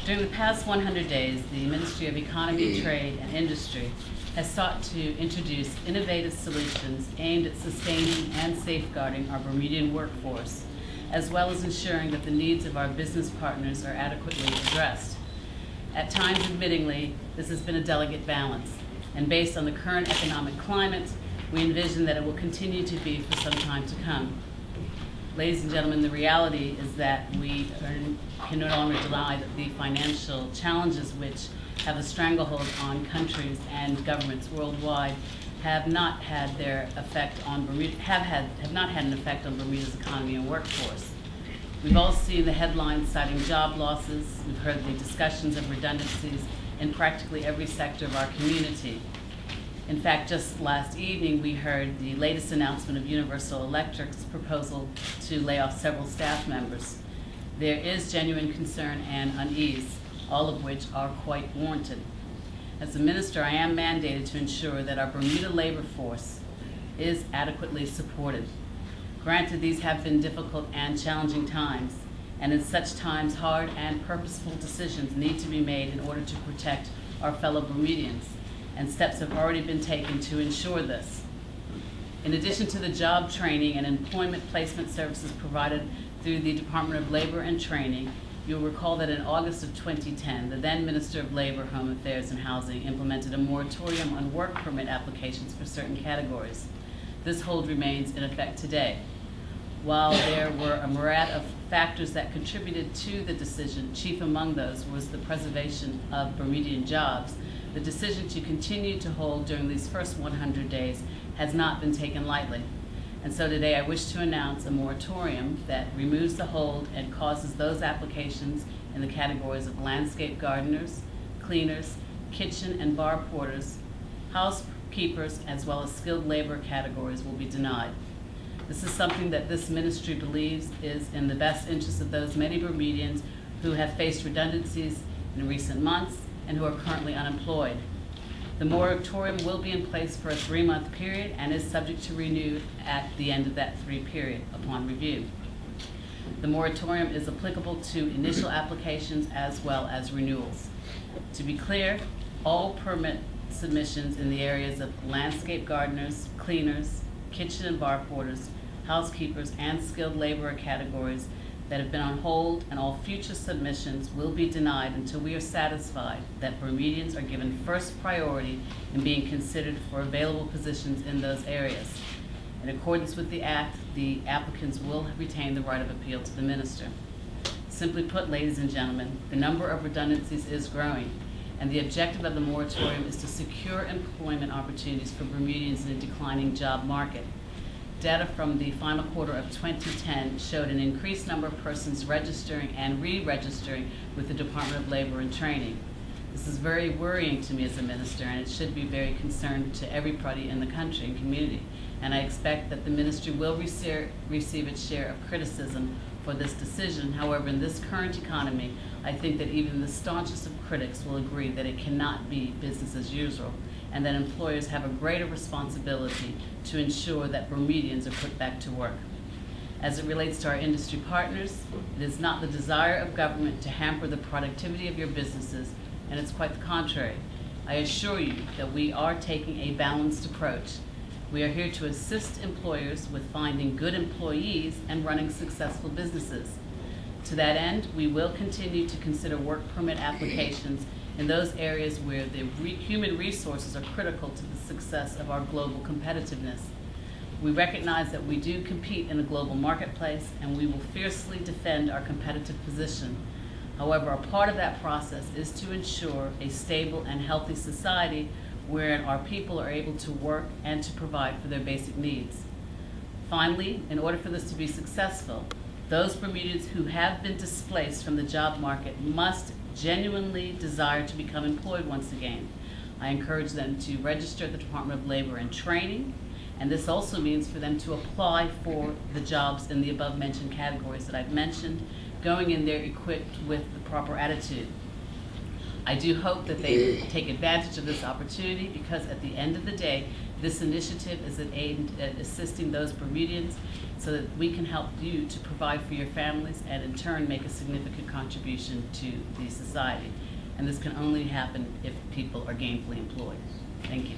During the past 100 days, the Ministry of Economy, Trade, and Industry has sought to introduce innovative solutions aimed at sustaining and safeguarding our Bermudian workforce, as well as ensuring that the needs of our business partners are adequately addressed. At times, admittingly, this has been a delicate balance, and based on the current economic climate, we envision that it will continue to be for some time to come. Ladies and gentlemen, the reality is that we can no longer deny that the financial challenges which have a stranglehold on countries and governments worldwide have not had their effect on Bermuda, have not had an effect on Bermuda's economy and workforce. We've all seen the headlines citing job losses. We've heard the discussions of redundancies in practically every sector of our community. In fact, just last evening, we heard the latest announcement of Universal Electric's proposal to lay off several staff members. There is genuine concern and unease, all of which are quite warranted. As a minister, I am mandated to ensure that our Bermuda labor force is adequately supported. Granted, these have been difficult and challenging times, and in such times, hard and purposeful decisions need to be made in order to protect our fellow Bermudians, and steps have already been taken to ensure this. In addition to the job training and employment placement services provided through the Department of Labor and Training, you'll recall that in August of 2010, the then Minister of Labor, Home Affairs and Housing implemented a moratorium on work permit applications for certain categories. This hold remains in effect today. While there were a myriad of factors that contributed to the decision, chief among those was the preservation of Bermudian jobs, the decision to continue to hold during these first 100 days has not been taken lightly. And so today I wish to announce a moratorium that removes the hold and causes those applications in the categories of landscape gardeners, cleaners, kitchen and bar porters, housekeepers, as well as skilled labor categories will be denied. This is something that this ministry believes is in the best interest of those many Bermudians who have faced redundancies in recent months and who are currently unemployed. The moratorium will be in place for a 3-month period and is subject to renew at the end of that 3 period upon review. The moratorium is applicable to initial applications as well as renewals. To be clear, all permit submissions in the areas of landscape gardeners, cleaners, kitchen and bar porters, housekeepers, and skilled laborer categories that have been on hold, and all future submissions will be denied until we are satisfied that Bermudians are given first priority in being considered for available positions in those areas. In accordance with the Act, the applicants will retain the right of appeal to the Minister. Simply put, ladies and gentlemen, the number of redundancies is growing, and the objective of the moratorium is to secure employment opportunities for Bermudians in a declining job market. Data from the final quarter of 2010 showed an increased number of persons registering and re-registering with the Department of Labor and Training. This is very worrying to me as a minister, and it should be very concerning to everybody in the country and community. And I expect that the ministry will receive its share of criticism for this decision. However, in this current economy, I think that even the staunchest of critics will agree that it cannot be business as usual, and that employers have a greater responsibility to ensure that Bermudians are put back to work. As it relates to our industry partners, it is not the desire of government to hamper the productivity of your businesses, and it's quite the contrary. I assure you that we are taking a balanced approach. We are here to assist employers with finding good employees and running successful businesses. To that end, we will continue to consider work permit applications in those areas where the human resources are critical to the success of our global competitiveness. We recognize that we do compete in a global marketplace, and we will fiercely defend our competitive position. However, a part of that process is to ensure a stable and healthy society wherein our people are able to work and to provide for their basic needs. Finally, in order for this to be successful, those Bermudians who have been displaced from the job market must genuinely desire to become employed once again. I encourage them to register at the Department of Labor and Training, and this also means for them to apply for the jobs in the above mentioned categories that I've mentioned, going in there equipped with the proper attitude. I do hope that they take advantage of this opportunity, because at the end of the day, this initiative is aimed at assisting those Bermudians so that we can help you to provide for your families and in turn make a significant contribution to the society. And this can only happen if people are gainfully employed. Thank you.